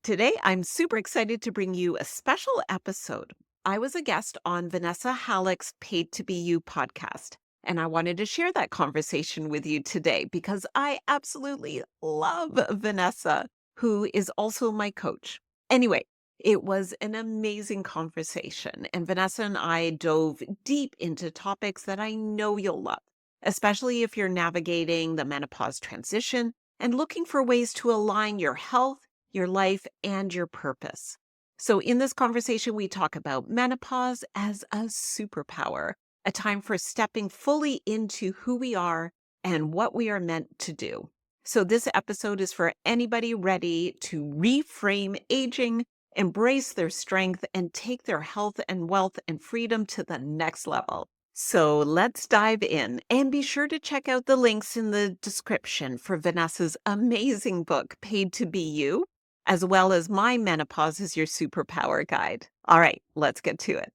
Today, I'm super excited to bring you a special episode. I was a guest on Vanessa Hallux' Paid to Be You podcast, and I wanted to share that conversation with you today because I absolutely love Vanessa, who is also my coach. Anyway, it was an amazing conversation, and Vanessa and I dove deep into topics that I know you'll love, especially if you're navigating the menopause transition and looking for ways to align your health, your life, and your purpose. So, in this conversation, we talk about menopause as a superpower, a time for stepping fully into who we are and what we are meant to do. So, this episode is for anybody ready to reframe aging, embrace their strength, and take their health and wealth and freedom to the next level. So let's dive in and be sure to check out the links in the description for Vanessa's amazing book, Paid to Be You, as well as my Menopause is Your Superpower guide. All right, let's get to it.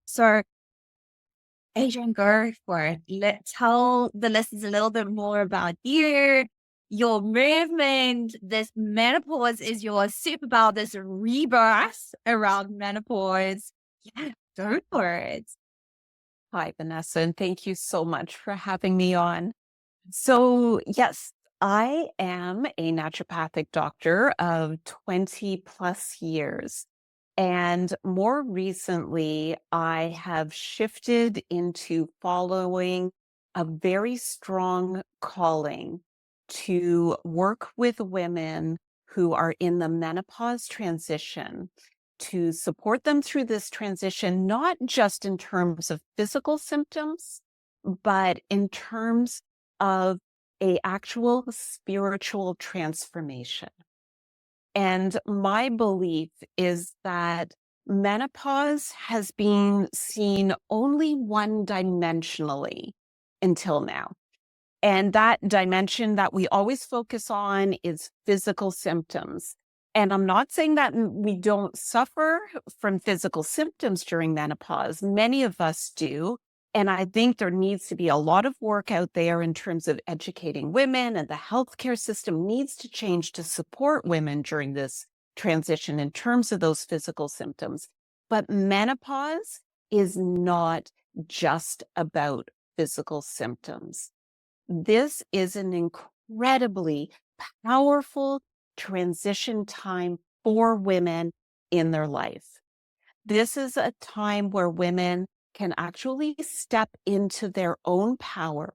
So, Adrian, go for it. Let's tell the listeners a little bit more about you, your movement. This menopause is your superpower, this rebirth around menopause. Yeah, go for it. Hi, Vanessa, and thank you so much for having me on. So, yes, I am a naturopathic doctor of 20 plus years. And more recently, I have shifted into following a very strong calling to work with women who are in the menopause transition, to support them through this transition, not just in terms of physical symptoms, but in terms of a actual spiritual transformation. And my belief is that menopause has been seen only one dimensionally until now. And that dimension that we always focus on is physical symptoms. And I'm not saying that we don't suffer from physical symptoms during menopause. Many of us do. And I think there needs to be a lot of work out there in terms of educating women, and the healthcare system needs to change to support women during this transition in terms of those physical symptoms. But menopause is not just about physical symptoms. This is an incredibly powerful transition time for women in their life. This is a time where women can actually step into their own power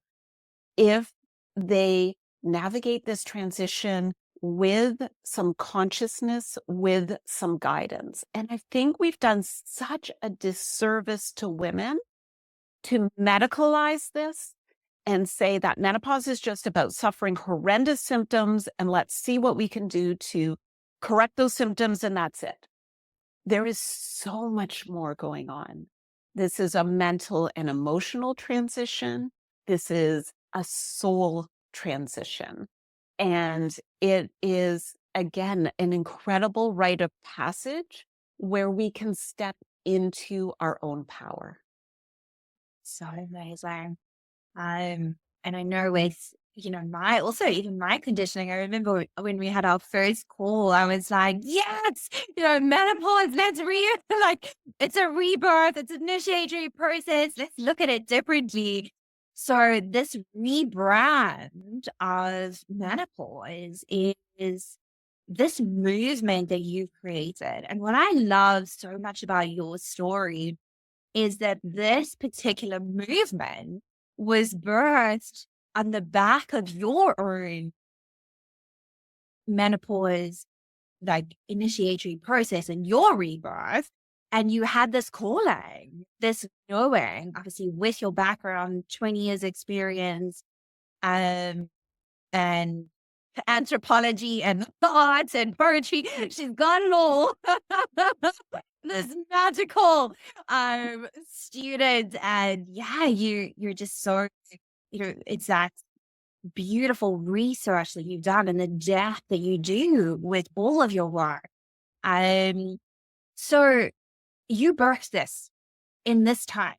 if they navigate this transition with some consciousness, with some guidance. And I think we've done such a disservice to women to medicalize this and say that menopause is just about suffering horrendous symptoms and let's see what we can do to correct those symptoms and that's it. There is so much more going on. This is a mental and emotional transition. This is a soul transition. And it is, again, an incredible rite of passage where we can step into our own power. So amazing. And I know with, my also even my conditioning, I remember when we had our first call, I was like, yes, menopause, let's like it's a rebirth, it's an initiatory process. Let's look at it differently. So this rebrand of menopause is this movement that you've created. And what I love so much about your story is that this particular movement was birthed on the back of your own menopause, like initiatory process and your rebirth. And you had this calling, this knowing, obviously with your background, 20 years experience, um, and anthropology and thoughts and poetry. She's got it all. This magical student. And yeah, you're just so, it's that beautiful research that you've done and the depth that you do with all of your work. So you birthed this in this time,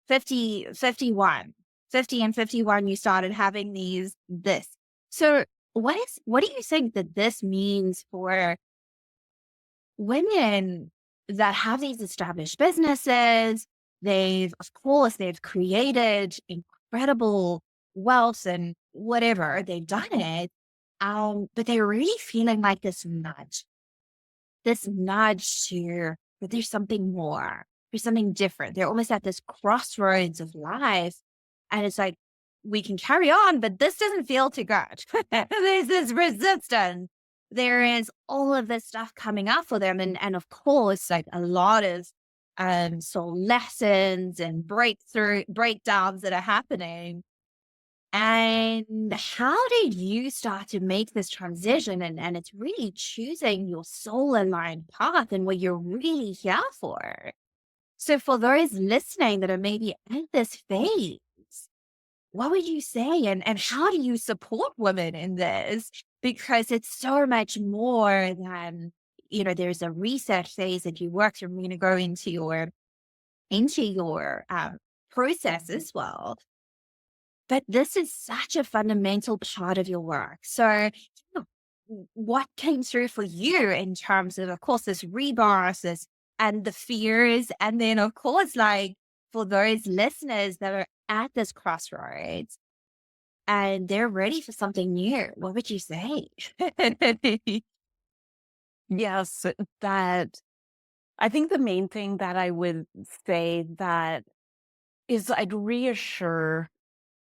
50, 51, 50 and 51, you started having this. So what do you think that this means for women that have these established businesses? Of course, they've created incredible wealth and whatever, they've done it. But they're really feeling like this nudge to, but there's something more, there's something different. They're almost at this crossroads of life. And it's like, we can carry on, but this doesn't feel too good. There's this resistance. There is all of this stuff coming up for them. And of course, like a lot of soul lessons and breakdowns that are happening. And how did you start to make this transition? And it's really choosing your soul aligned path and what you're really here for. So, for those listening that are maybe at this phase, what would you say? And how do you support women in this? Because it's so much more than, there's a reset phase that you work through. I'm going to go into your process as well. But this is such a fundamental part of your work. So, what came through for you in terms of course, this rebirth, and the fears, and then, of course, like for those listeners that are at this crossroads and they're ready for something new, what would you say? Yes, that I think the main thing that I would say that is I'd reassure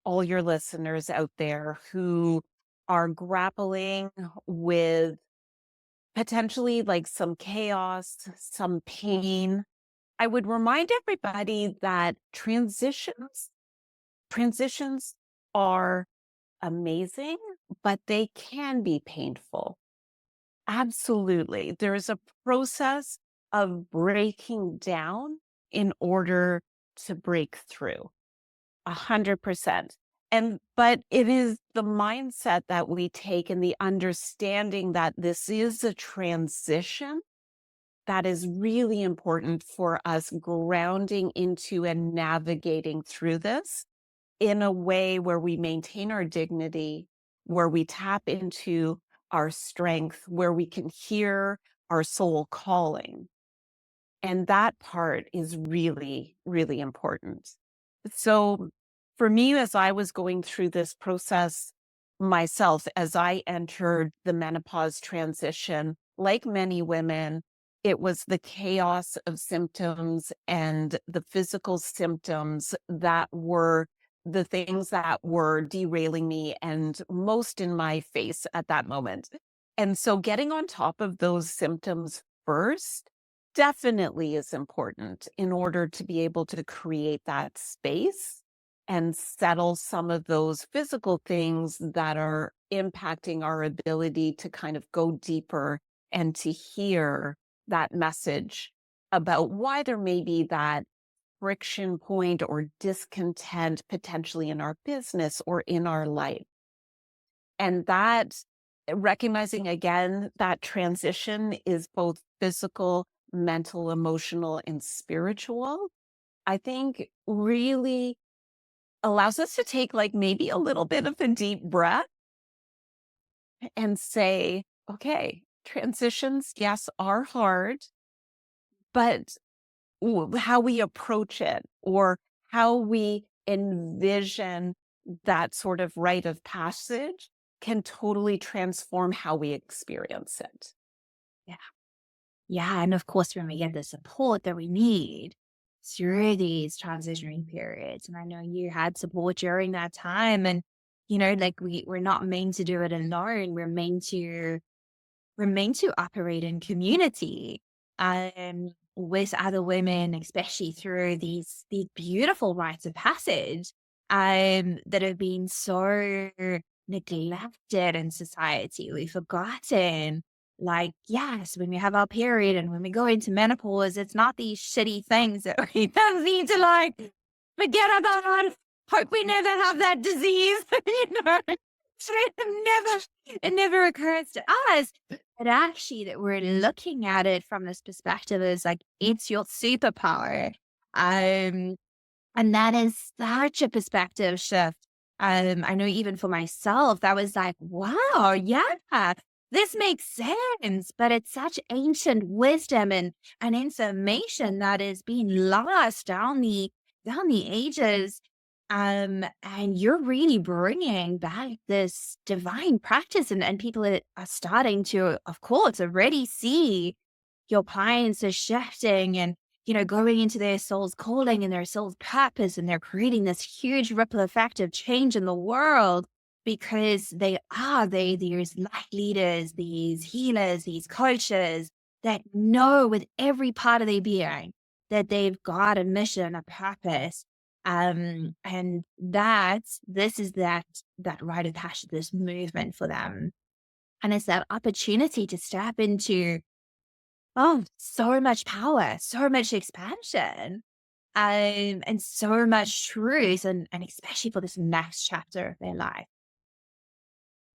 all your listeners out there who are grappling with potentially like some chaos, some pain. I would remind everybody that transitions are amazing, but they can be painful. Absolutely. There's a process of breaking down in order to break through. 100%. But it is the mindset that we take and the understanding that this is a transition that is really important for us grounding into and navigating through this in a way where we maintain our dignity, where we tap into our strength, where we can hear our soul calling. And that part is really, really important. So for me, as I was going through this process myself, as I entered the menopause transition, like many women, it was the chaos of symptoms and the physical symptoms that were the things that were derailing me and most in my face at that moment. And so getting on top of those symptoms first definitely is important in order to be able to create that space and settle some of those physical things that are impacting our ability to kind of go deeper and to hear that message about why there may be that friction point or discontent potentially in our business or in our life. And that recognizing again that transition is both physical, mental, emotional, and spiritual, I think really allows us to take like maybe a little bit of a deep breath and say, okay, transitions, yes, are hard, but how we approach it or how we envision that sort of rite of passage can totally transform how we experience it. Yeah. Yeah. And of course, when we get the support that we need through these transitioning periods, and I know you had support during that time, and like we're not meant to do it alone. We're meant to operate in community, with other women, especially through these beautiful rites of passage, that have been so neglected in society. We've forgotten, like, yes, when we have our period and when we go into menopause, it's not these shitty things that we don't need to like forget about. Hope we never have that disease, So it never occurs to us. But actually, that we're looking at it from this perspective is like it's your superpower. And that is such a perspective shift. I know even for myself, that was like, wow, yeah, this makes sense. But it's such ancient wisdom and information that is being lost down the ages. And you're really bringing back this divine practice, and people are starting to, of course, already see your clients are shifting and going into their soul's calling and their soul's purpose, and they're creating this huge ripple effect of change in the world because these light leaders, these healers, these coaches that know with every part of their being that they've got a mission, a purpose. And this is that rite of passion, this movement for them. And it's that opportunity to step into, oh, so much power, so much expansion, and so much truth, and especially for this next chapter of their life.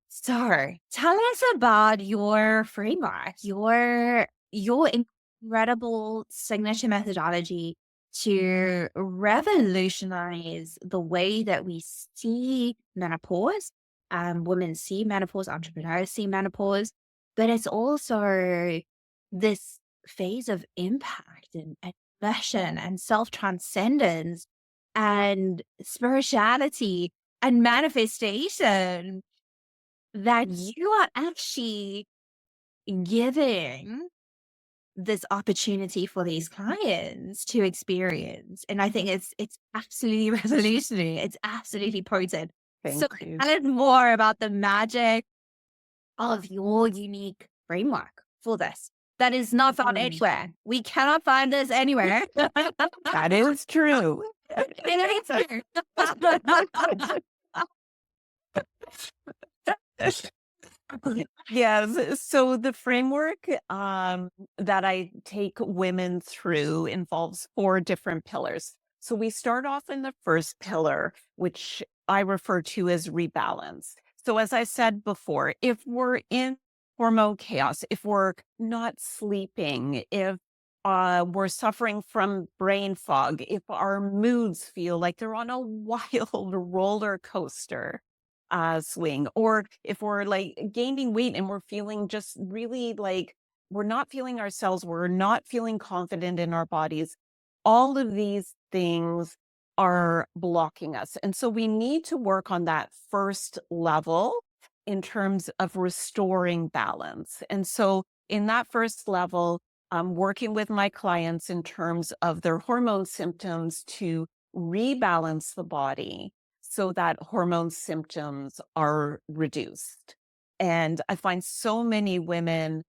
So, tell us about your framework, your incredible signature methodology to revolutionize the way that we see menopause. Women see menopause, entrepreneurs see menopause, but it's also this phase of impact and passion and self transcendence and spirituality and manifestation that you are actually giving this opportunity for these clients to experience. And I think it's absolutely revolutionary. It's absolutely potent. So Thank you. tell us more about the magic of your unique framework for this. That is not found anywhere. We cannot find this anywhere. That is true. It is true. Yes. So the framework that I take women through involves four different pillars. So we start off in the first pillar, which I refer to as rebalance. So as I said before, if we're in hormone chaos, if we're not sleeping, if we're suffering from brain fog, if our moods feel like they're on a wild roller coaster, swing, or if we're like gaining weight and we're feeling just really like we're not feeling ourselves, we're not feeling confident in our bodies, all of these things are blocking us. And so we need to work on that first level in terms of restoring balance. And so in that first level, I'm working with my clients in terms of their hormone symptoms to rebalance the body so that hormone symptoms are reduced. And I find so many women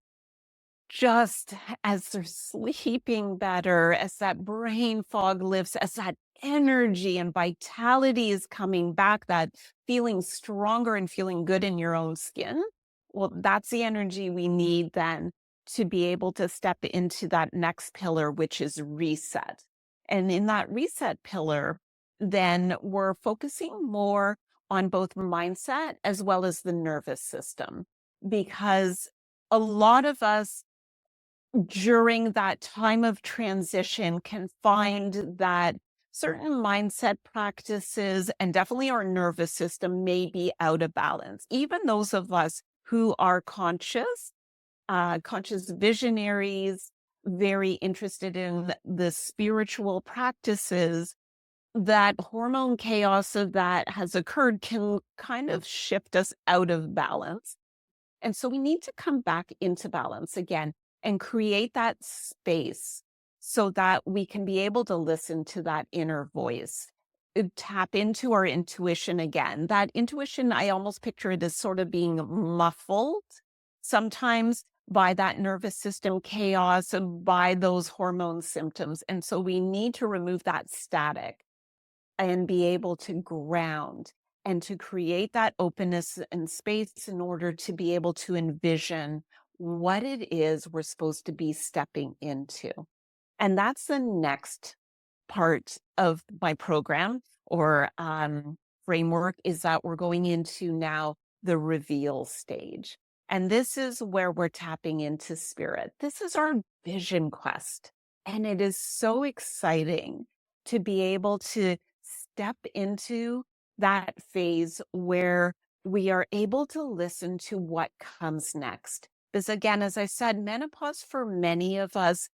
just as they're sleeping better, as that brain fog lifts, as that energy and vitality is coming back, that feeling stronger and feeling good in your own skin. Well, that's the energy we need then to be able to step into that next pillar, which is reset. And in that reset pillar, then we're focusing more on both mindset as well as the nervous system, because a lot of us during that time of transition can find that certain mindset practices and definitely our nervous system may be out of balance. Even those of us who are conscious visionaries, very interested in the spiritual practices, that hormone chaos of that has occurred can kind of shift us out of balance. And so we need to come back into balance again and create that space so that we can be able to listen to that inner voice, tap into our intuition again. That intuition, I almost picture it as sort of being muffled sometimes by that nervous system chaos and by those hormone symptoms. And so we need to remove that static and be able to ground and to create that openness and space in order to be able to envision what it is we're supposed to be stepping into. And that's the next part of my program or framework, is that we're going into now the reveal stage. And this is where we're tapping into spirit. This is our vision quest. And it is so exciting to be able to step into that phase where we are able to listen to what comes next. Because again, as I said, menopause for many of us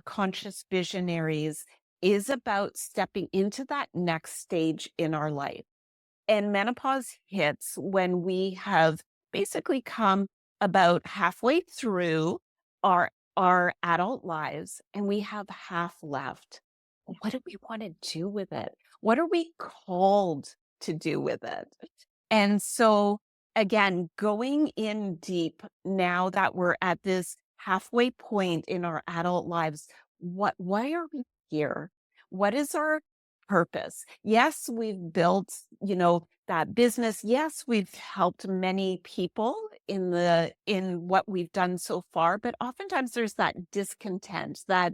conscious visionaries is about stepping into that next stage in our life. And menopause hits when we have basically come about halfway through our adult lives and we have half left. What do we want to do with it? What are we called to do with it? And so, again, going in deep now that we're at this halfway point in our adult lives, why are we here? What is our purpose? Yes, we've built, that business. Yes, we've helped many people in what we've done so far, but oftentimes there's that discontent, that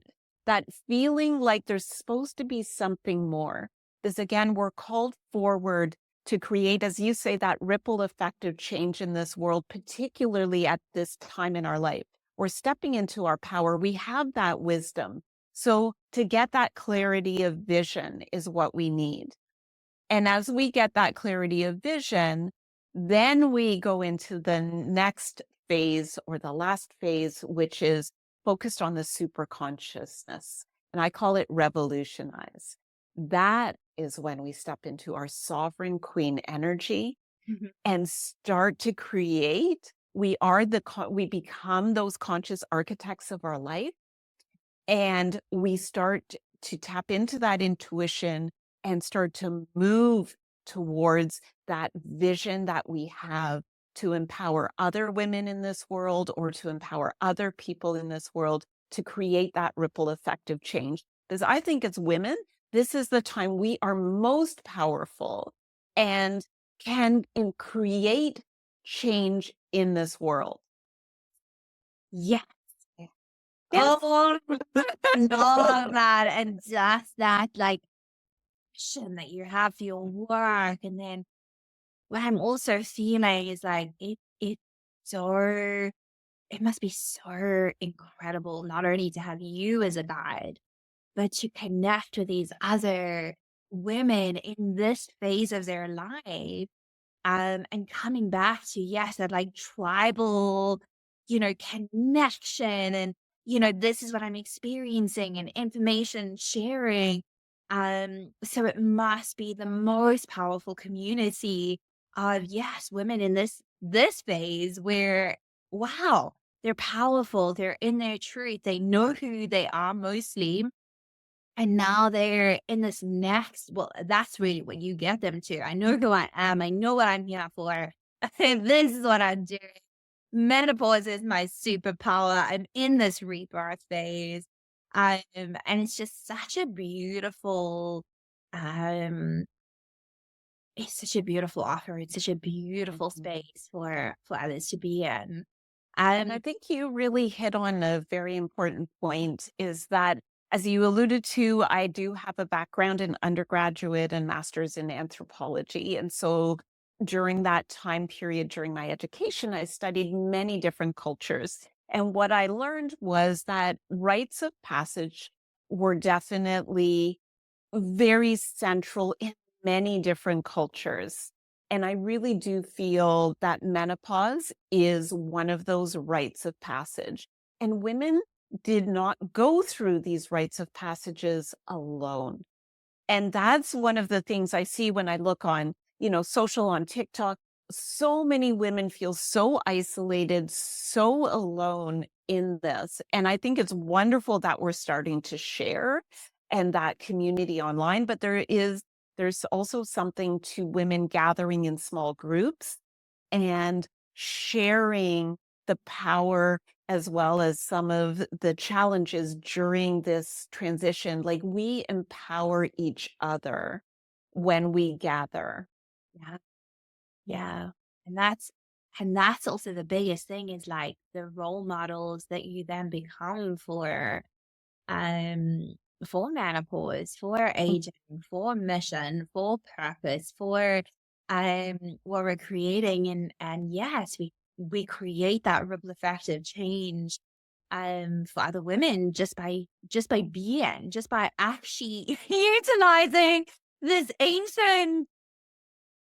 feeling like there's supposed to be something more. Because again, we're called forward to create, as you say, that ripple effect of change in this world, particularly at this time in our life. We're stepping into our power. We have that wisdom. So to get that clarity of vision is what we need. And as we get that clarity of vision, then we go into the next phase or the last phase, which is focused on the super consciousness. And I call it revolutionize. That is when we step into our sovereign queen energy Mhm. and start to create. We become those conscious architects of our life, and we start to tap into that intuition and start to move towards that vision that we have to empower other women in this world or to empower other people in this world to create that ripple effect of change. Because I think as women, this is the time we are most powerful and create change in this world. Yeah. Yes. Oh, all of that. And just that like passion that you have for your work. And then what I'm also feeling is like so it must be so incredible not only to have you as a guide, but to connect with these other women in this phase of their life. And coming back to, yes, that like tribal, connection and, this is what I'm experiencing and information sharing. So it must be the most powerful community of, yes, women in this phase where, wow, they're powerful, they're in their truth, they know who they are mostly, and now they're in this next, well, that's really what you get them to. I know who I am. I know what I'm here for. And this is what I'm doing. Menopause is my superpower. I'm in this rebirth phase. And it's just such a beautiful, um, it's such a beautiful offer. It's such a beautiful space for others to be in. And I Um, think you really hit on a very important point is that, as you alluded to, I do have a background in undergraduate and master's in anthropology. And so during that time period, during my education, I studied many different cultures. And what I learned was that rites of passage were definitely very central in many different cultures. And I really do feel that menopause is one of those rites of passage. And women did not go through these rites of passages alone. And that's one of the things I see when I look on, social on TikTok. So many women feel so isolated, so alone in this. And I think it's wonderful that we're starting to share and that community online, but there's also something to women gathering in small groups and sharing the power as well as some of the challenges during this transition. Like we empower each other when we gather. yeah. Yeah. And that's also the biggest thing is like the role models that you then become um for menopause, for aging, for mission, for purpose, for what we're creating, and yes, we create that ripple effect of change for other women just by being, just by actually utilizing this ancient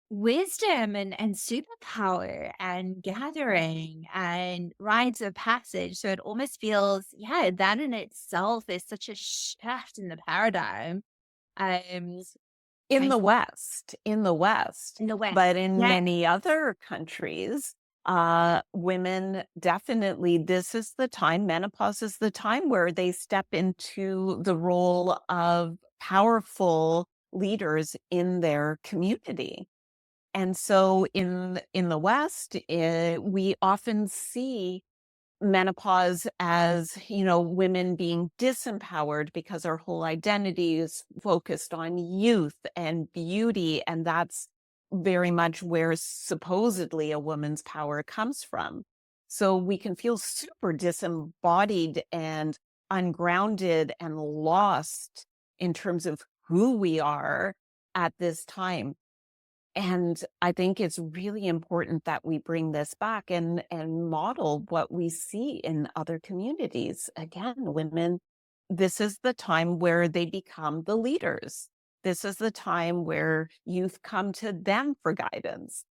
wisdom and superpower and gathering and rites of passage. So it almost feels, yeah, that in itself is such a shift in the paradigm. Um, In I the West, in the West, in the but West. in Yeah. many other countries, women definitely, this is the time, menopause is the time where they step into the role of powerful leaders in their community. And so in the West, we often see menopause as, women being disempowered because our whole identity is focused on youth and beauty. And that's very much where supposedly a woman's power comes from. So we can feel super disembodied and ungrounded and lost in terms of who we are at this time. And I think it's really important that we bring this back and model what we see in other communities. Again, women, this is the time where they become the leaders. This is the time where youth come to them for guidance.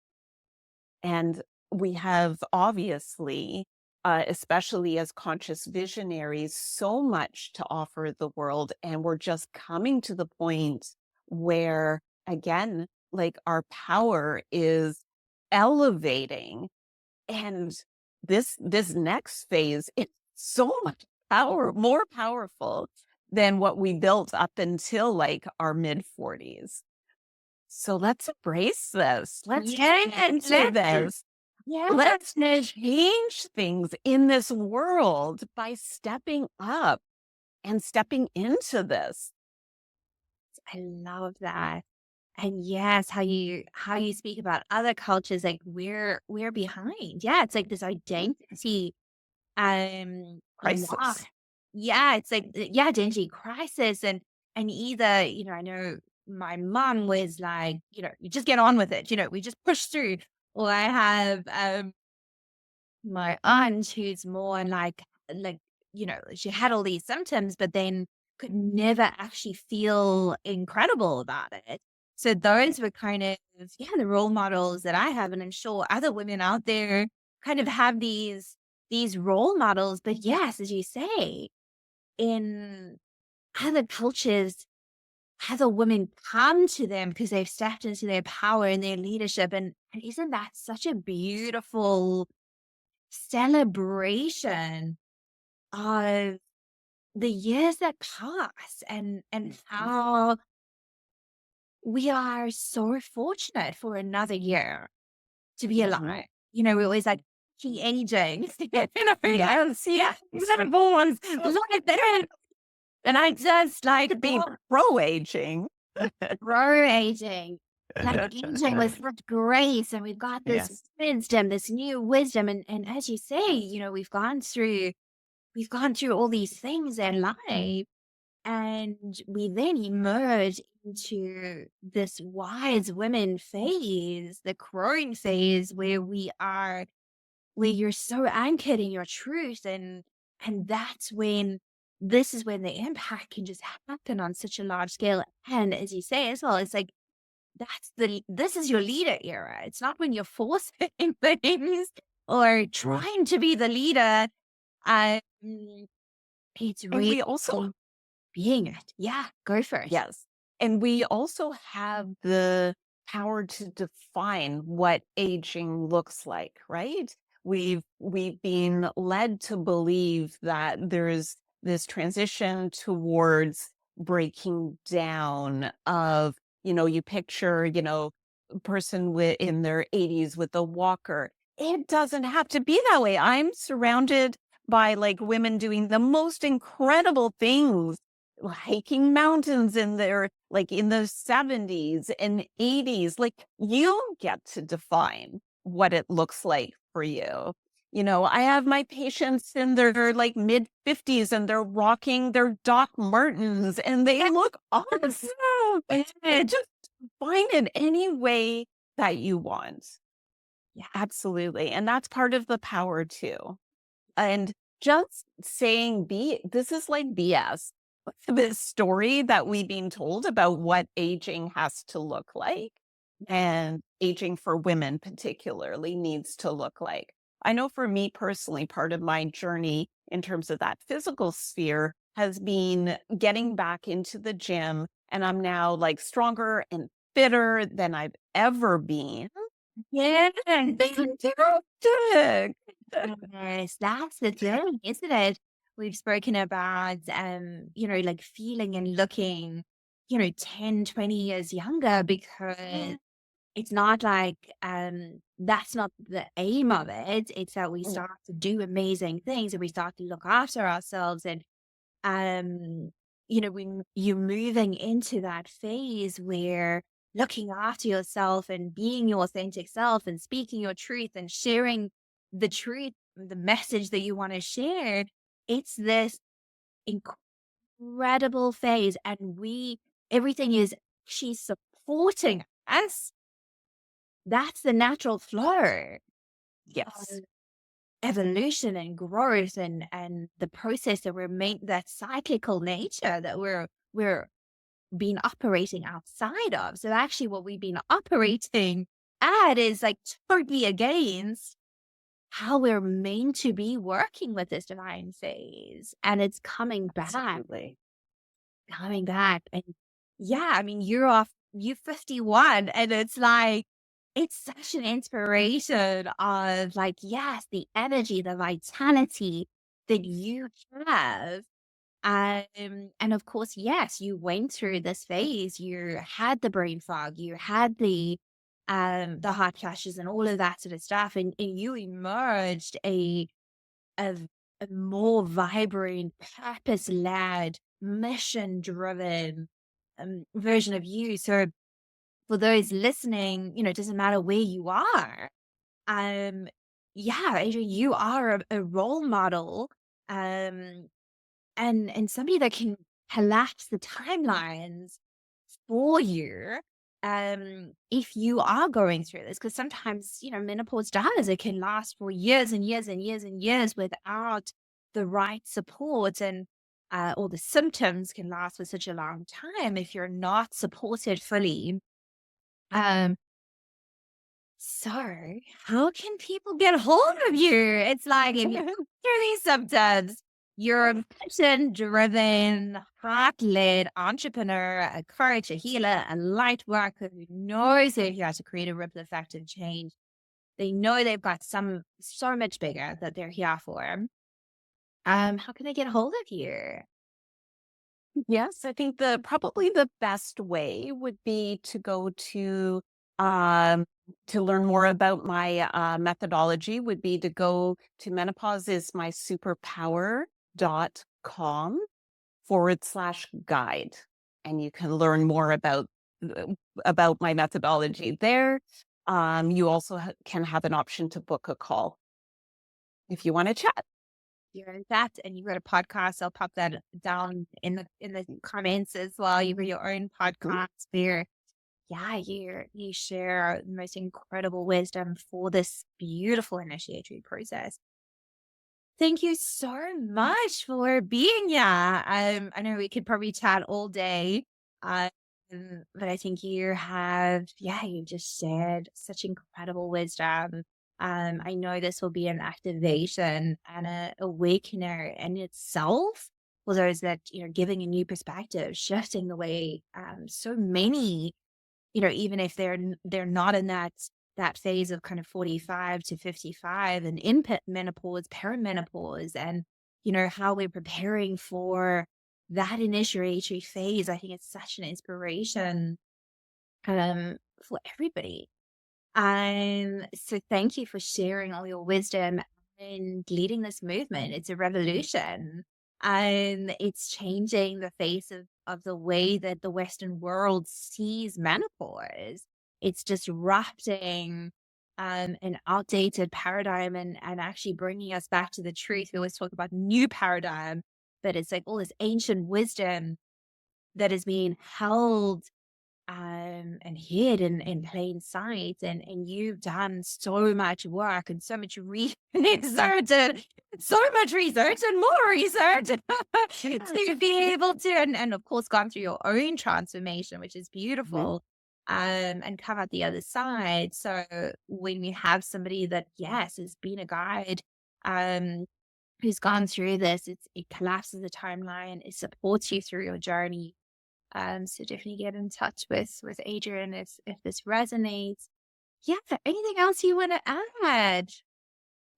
And we have obviously, especially as conscious visionaries, so much to offer the world. And we're just coming to the point where, again, like our power is elevating. And this next phase, it's so much more powerful than what we built up until like our mid 40s. So let's embrace this. Let's Yeah, get into let's this. yeah. Let's change things in this world by stepping up and stepping into this. I love that. And yes, how you speak about other cultures, like we're behind. Yeah, it's like this identity lock. Crisis. Yeah, it's like yeah, identity crisis and either, I know my mom was like, you just get on with it, we just push through. Or I have my aunt who's more like, she had all these symptoms, but then could never actually feel incredible about it. So those were kind of, yeah, the role models that I have. And I'm sure other women out there kind of have these role models. But yes, as you say, in other cultures, other women come to them because they've stepped into their power and their leadership. And isn't that such a beautiful celebration of the years that pass and how we are so fortunate for another year to be Mhm. alive. We always like aging. Yes, Yeah, beautiful ones. Look at that. And I just to like be pro-aging. grow aging. Like aging with such grace, and we've got this Yes. wisdom, this new wisdom, and as you say, we've gone through all these things in life, and we then emerge into this wise women phase, the crowing phase, where you're so anchored in your truth, and that's when this is when the impact can just happen on such a large scale. And as you say as well, it's like this is your leader era. It's not when you're forcing things or trying to be the leader. Um, it's And really we also being it. Yeah, go for it. Yes. And we also have the power to define what aging looks like, right? We've been led to believe that there's this transition towards breaking down of, you picture, a person in their 80s with a walker. It doesn't have to be that way. I'm surrounded by like women doing the most incredible things, hiking mountains in their like in the 70s and 80s. Like you get to define what it looks like for you. I have my patients in their like mid 50s and they're rocking their Doc Martens and they look awesome. And just find it any way that you want. Yeah. Absolutely. And that's part of the power too. And just saying this is like BS. This story that we've been told about what aging has to look like. and aging for women particularly needs to look like. I know for me personally, part of my journey in terms of that physical sphere has been getting back into the gym, and I'm now like stronger and fitter than I've ever been. Yeah, Fantastic. yes, that's the thing, isn't it? We've spoken about, like feeling and looking, 10, 20 years younger because it's not like, that's not the aim of it. It's that we Mm, start to do amazing things and we start to look after ourselves and, um, when you're moving into that phase where looking after yourself and being your authentic self and speaking your truth and sharing the truth, the message that you want to share, it's this incredible phase. And everything is she's supporting us. That's the natural flow yes. of evolution and growth and the process that we're made that cyclical nature that we're been operating outside of. So actually what we've been operating at is like totally against how we're meant to be working with this divine phase. And it's Absolutely. coming back. And yeah, I mean, you 51 and it's like, it's such an inspiration of like, yes, the energy, the vitality that you have. And of course, yes, you went through this phase. You had the brain fog, you had the hot flashes and all of that sort of stuff. And you emerged a, a more vibrant, purpose led, mission driven version of you. So for those listening, it doesn't matter where you are. Um, yeah, Adrian, you are a role model. Um, and somebody that can collapse the timelines for you, if you are going through this, because sometimes, menopause does, it can last for years and years and years and years without the right support and or the symptoms can last for such a long time if you're not supported fully. Um, so, how can people get hold of you? It's like if you go through these symptoms, you're a passion-driven, heart-led entrepreneur, a coach, a healer, a light worker who knows that you have to create a ripple effect and change. They know they've got so much bigger that they're here for. How can they get hold of you? Yes, I think probably the best way would be to go um to learn more about my methodology would be to go to menopause is my superpower.com/guide. And you can learn more uh, about my methodology there. You also can have an option to book a call if you want to chat. You're in that, and you've got a podcast. I'll pop that down in the comments as well. You've got your own Mhm. podcast where, yeah, you share the most incredible wisdom for this beautiful initiatory process. Thank you so much for being here. I know we could probably chat all day, um, but I think you just shared such incredible wisdom. I know this will be an activation and a awakener in itself for those that, giving a new perspective, shifting the way so many even if they're not in that phase of kind of 45 to 55 and in menopause, perimenopause, and how we're preparing for that initiatory phase. I think it's such an inspiration for everybody. So thank you for sharing all your wisdom and leading this movement. It's a revolution. It's changing the face of the way that the Western world sees menopause. It's disrupting an outdated paradigm and actually bringing us back to the truth. We always talk about new paradigm, but it's like all this ancient wisdom that is being held and hid in plain sight. And you've done so much work and so much research and so much research and more research to be able to, and of course, gone through your own transformation, which is Mhm. beautiful. and come out the other side. So when we have somebody that, yes, has been a guide, um, who's gone through this, it collapses the timeline, it supports you through your journey. So definitely get in touch with Adrian if this resonates. Yeah, anything else you want to add?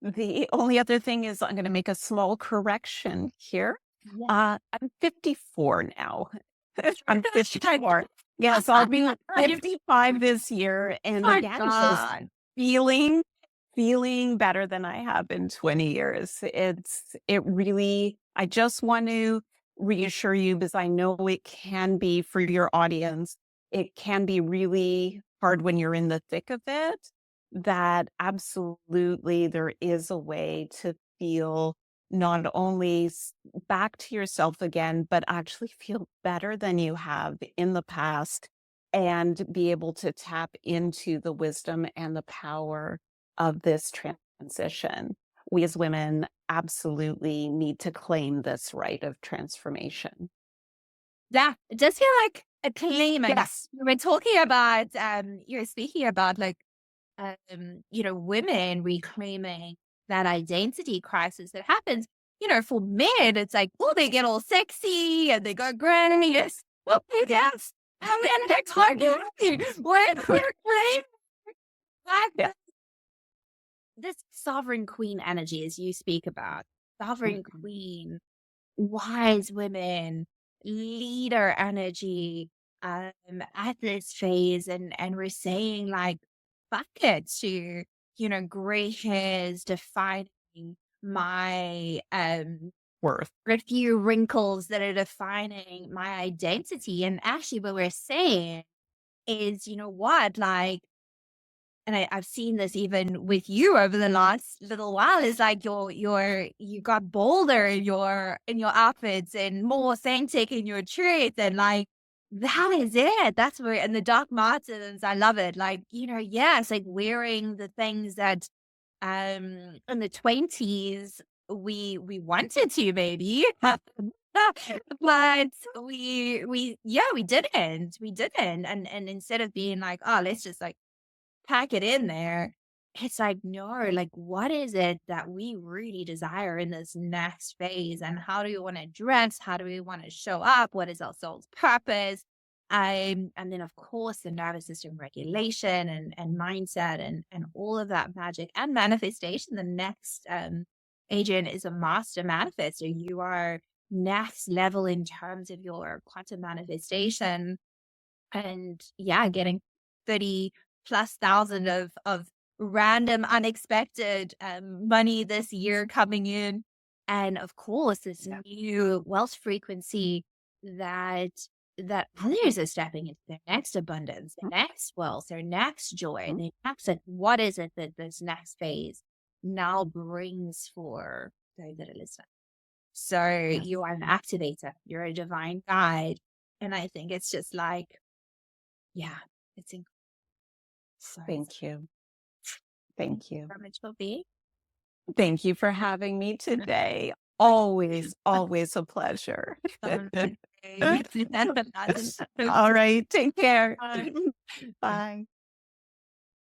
The only other thing is I'm gonna make a small correction here. Yeah. I'm 54 now. I'm 54. Yes, I'll be 55 this year, and My again, just God. feeling better than I have in 20 years. It really I just want to reassure you because I know it can be for your audience, it can be really hard when you're in the thick of it, that absolutely there is a way to feel not only back to yourself again, but actually feel better than you have in the past and be able to tap into the wisdom and the power of this transition. We as women absolutely need to claim this rite of transformation. Yeah, it does feel like a claiming. Yes. We're talking about, you're speaking about like, women reclaiming that identity crisis that happens. For men, it's like, oh, they get all sexy and they go great. Yes. Well, yes. And then they're talking. We're claiming Yeah. this sovereign queen energy, as you speak about. Sovereign Mhm. queen, wise women, leader energy, at this phase. And we're saying like, fuck it to, gray hairs defining my, Worth. a few wrinkles that are defining my identity. And actually what we're saying is, you know what, like, and I've seen this even with you over the last little while, is like you got bolder in your outfits and more authentic in your truth. And like, that is it. That's where, and the dark martens, I love it. Like, yeah, it's like wearing the things that in the 20s we wanted to maybe. But we didn't. And instead of being like, oh, let's just like pack it in there. It's like, no, like, what is it that we really desire in this next phase? And how do we want to dress? How do we want to show up? What is our soul's purpose? And then, of course, the nervous system regulation and mindset and all of that magic and manifestation. The next, Adrian is a master manifester. You are next level in terms of your quantum manifestation. And yeah, getting 30 plus thousand of random unexpected money this year coming in. And of course, this new wealth frequency that others are stepping into their next abundance, their next wealth, their next joy, Mhm. their next, like, what is it that this next phase now brings for those that are listening? So Yes. you are an activator, you're a divine guide. And I think it's just like, yeah, it's so Thank you. Thank you. so much for being. Thank you for having me today. Always, always a pleasure. Um, All right. Take care. Bye.